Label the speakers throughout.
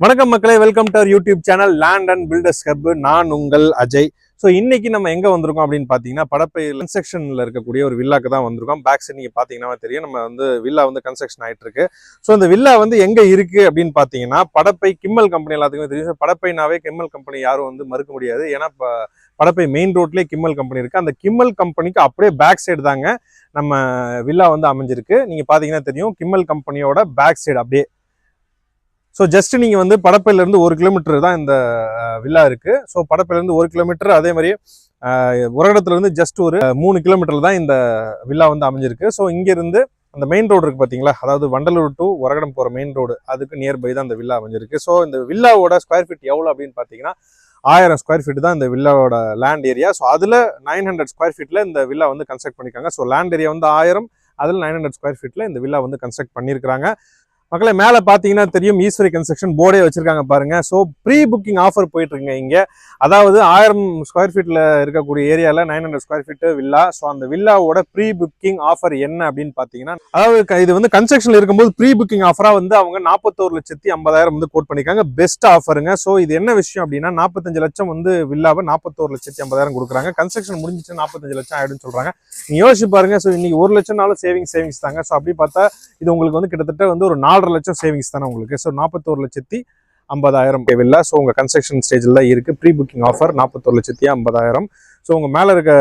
Speaker 1: வணக்கம் மக்களே, welcome to our YouTube channel land and builders hub. நான் உங்கள் அஜய். ஸோ இன்னைக்கு நம்ம எங்கே வந்திருக்கோம் அப்படின்னு பார்த்தீங்கன்னா, படப்பை கன்ஸ்ட்ரக்ஷனில் இருக்கக்கூடிய ஒரு வில்லாக்கு தான் வந்திருக்கோம். பேக் சைடு நீங்கள் பார்த்தீங்கன்னா தெரியும், நம்ம வில்லா கன்ஸ்ட்ரக்ஷன் ஆகிட்டு இருக்கு. ஸோ இந்த வில்லா எங்கே இருக்குது அப்படின்னு பார்த்தீங்கன்னா, படப்பை கிம்மல் கம்பெனி எல்லாத்துக்குமே தெரியும். படப்பைனாவே கிம்மல் கம்பெனி யாரும் மறுக்க முடியாது. ஏன்னா படப்பை மெயின் ரோட்லேயே கிம்மல் கம்பெனி இருக்குது. அந்த கிம்மல் கம்பெனிக்கு அப்படியே பேக் சைடு தாங்க நம்ம வில்லா அமைஞ்சிருக்கு. நீங்கள் பார்த்தீங்கன்னா தெரியும், கிம்மல் கம்பெனியோட பேக் சைடு அப்படியே. ஸோ ஜஸ்ட் நீங்கள் படப்பையிலேருந்து 1 கிலோமீட்டர் தான் இந்த வில்லா இருக்குது. ஸோ படப்பையிலேருந்து 1 கிலோமீட்டர், அதே மாதிரி உரகடத்துலேருந்து ஜஸ்ட் ஒரு 3 கிலோமீட்டர் தான் இந்த வில்லா அமைஞ்சிருக்கு. ஸோ இங்கேருந்து அந்த மெயின் ரோடு இருக்குது பார்த்தீங்களா, அதாவது வண்டலூர் டு உரகடம் போகிற மெயின் ரோடு, அதுக்கு நியர்பை தான் இந்த வில்லா அமைஞ்சிருக்கு. ஸோ இந்த வில்லாவோட ஸ்கொயர் ஃபீட் எவ்வளோ அப்படின்னு பார்த்தீங்கன்னா 1000 ஸ்கொயர் ஃபீட் தான் இந்த வில்லாவோட லேண்ட் ஏரியா. ஸோ அதில் 900 ஸ்கொயர் ஃபீட்டில் இந்த வில்லா கன்ஸ்ட்ரக்ட் பண்ணியிருக்காங்க. ஸோ லேண்ட் ஏரியா 1000, அதில் 900 ஸ்கொயர் ஃபீட்டில் இந்த வில்லா கன்ஸ்ட்ரக்ட் பண்ணியிருக்காங்க. மக்களை மேலே பார்த்தீங்கன்னா தெரியும், ஈஸ்வரி கன்ஸ்ட்ரக்ஷன் போர்டே வச்சிருக்காங்க பாருங்க. ஸோ ப்ரீ புக்கிங் ஆஃபர் போயிட்டு இருக்குங்க இங்கே. அதாவது 1000 ஸ்கொயர் ஃபீட்டில் இருக்கக்கூடிய ஏரியாவில் 900 ஸ்கொயர் ஃபீட் வில்லா. ஸோ அந்த வில்லாவோட ப்ரீ புக்கிங் ஆஃபர் என்ன அப்படின்னு பார்த்தீங்கன்னா, அதாவது இது கன்ஸ்ட்ரக்ஷன்ல இருக்கும்போது ப்ரீ புக்கிங் ஆஃபராக அவங்க 41,50,000 கோட் பண்ணிக்காங்க. பெஸ்ட் ஆஃபருங்க. ஸோ இது என்ன விஷயம் அப்படின்னா, 45 லட்சம் வில்லாவை 41,50,000 கொடுக்குறாங்க. கன்ஸ்ட்ரக்ஷன் முடிஞ்சிச்சு 45 லட்சம் ஆயிடும்னு சொல்றாங்க. நீங்க யோசிச்சு பாருங்க. ஸோ இன்னைக்கு 1 லட்சம்னாலும் சேவிங்ஸ் தாங்க. ஸோ அப்படி பார்த்தா இது உங்களுக்கு கிட்டத்தட்ட ஒரு 4.5 லட்சம் சேவிங்ஸ் தானே உங்களுக்கு. So 41,50,000 villa. ஸோ உங்க கன்ஸ்ட்ரக்ஷன் ஸ்டேஜில் தான் இருக்கு. Pre booking offer 41,50,000. ஸோ உங்க மேலே இருக்க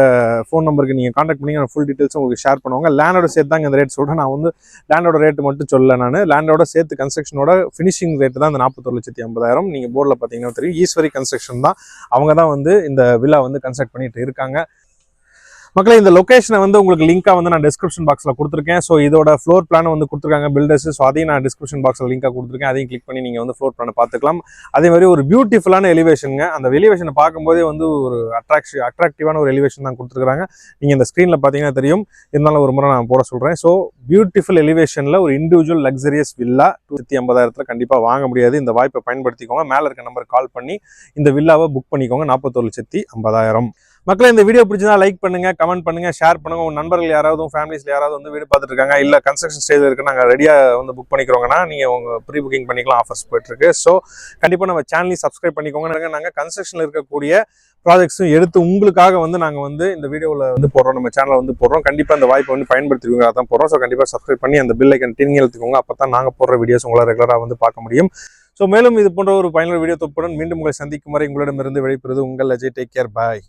Speaker 1: ஃபோன் நம்பருக்கு நீங்கள் கான்டாக்ட் பண்ணி ஃபுல் டீட்டெயில்ஸ் உங்களுக்கு ஷேர் பண்ணுவாங்க. லேண்டோட சேர்த்து தாங்க இந்த ரேட் சொல்கிறேன். நான் லேண்டோட ரேட்டு மட்டும் சொல்லலை. நான் லேண்டோட சேர்த்து கன்ஸ்ட்ரக்ஷனோட ஃபினிஷிங் ரேட்டு தான் இந்த 41,50,000. நீங்கள் போர்டில் பார்த்தீங்கன்னா தெரியும், ஈஸ்வரி கன்ஸ்ட்ரக்ஷன் தான். அவங்க தான் இந்த வில்லா கன்ஸ்ட்ரக்ட் பண்ணிட்டு இருக்காங்க. மக்களே, இந்த லொகேஷனை உங்களுக்கு லிங்காக நான் டிஸ்கிரிப்ஷன் பாக்ஸில் கொடுத்துருக்கேன். ஸோ இதோட ஃப்ளோர் பிளான் கொடுத்துருக்காங்க பில்டர்ஸ். ஸோ அதையும் நான் டிஸ்கிரிப்ஷன் பாக்ஸில் லிங்காக கொடுத்துருக்கேன். அதையும் கிளிக் பண்ணி நீங்கள் ஃப்ளோர் பிளானை பார்த்துக்கலாம். அதே மாதிரி ஒரு பியூட்டிஃபுல்லான எலிவேஷனுங்க. அந்த எலிவேஷனை பார்க்கும்போதே ஒரு அட்ராக்டிவான ஒரு எலிவேஷன் தான் கொடுத்துருக்காங்க. நீங்கள் இந்த ஸ்க்ரீனில் பார்த்தீங்கன்னா தெரியும். இருந்தாலும் ஒரு முறை நான் போட சொல்கிறேன். ஸோ பியூட்டிஃபுல் எலிவேஷனில் ஒரு இண்டிவிஜுவல் லக்ஸரியஸ் வில்லா 150,000 கண்டிப்பாக வாங்க முடியாது. இந்த வாய்ப்பை பயன்படுத்திக்கோங்க. மேலே இருக்க நம்பருக்கு கால் பண்ணி இந்த வில்லாவை புக் பண்ணிக்கோங்க. 41,50,000. மக்களே, இந்த வீடியோ பிடிச்சதா லைக் பண்ணுங்க, கமெண்ட் பண்ணுங்க, ஷேர் பண்ணுங்க. உங்க நண்பர்கள் யாராவது, ஃபேமிலிஸ்ல யாராவது வீடு பார்த்துட்டு இருக்காங்க, இல்ல கன்ஸ்ட்ரக்ஷன் ஸ்டேஜ் இருக்கு, நாங்க ரெடியா புக் பண்ணிக்கிறோங்கன்னா நீங்க உங்க ப்ரீ புக்கிங் பண்ணிக்கலாம். ஆஃபர்ஸ் போயிட்டு இருக்கு. ஸோ கண்டிப்பா நம்ம சேனலையும் சப்ஸ்கிரைப் பண்ணிக்கோங்க. நாங்க கன்ஸ்ட்ரக்ஷன்ல இருக்கக்கூடிய ப்ராஜெக்ட்ஸும் எடுத்து உங்களுக்காக நாங்க இந்த வீடியோவில் போடுறோம், நம்ம சேனல் போடுறோம். கண்டிப்பா அந்த வாய்ப்பை பயன்படுத்திக்கோங்க. அதான் போடுறோம். ஸோ கண்டிப்பா சப்ஸ்கிரைப் பண்ணி அந்த பெல் ஐக்கன் டிங் எழுத்துக்கோங்க. அப்பதான் நாங்க போடுற வீடியோஸ் உங்களால் ரெகுலரா பார்க்க முடியும். ஸோ மேலும் இது போன்ற ஒரு பயனுள்ள வீடியோ தொப்புடன் மீண்டும் உங்களை சந்திக்கும் வரை உங்களிடமிருந்து விடைபெறுவது உங்கள் அஜய். டேக் கேர், பாய்.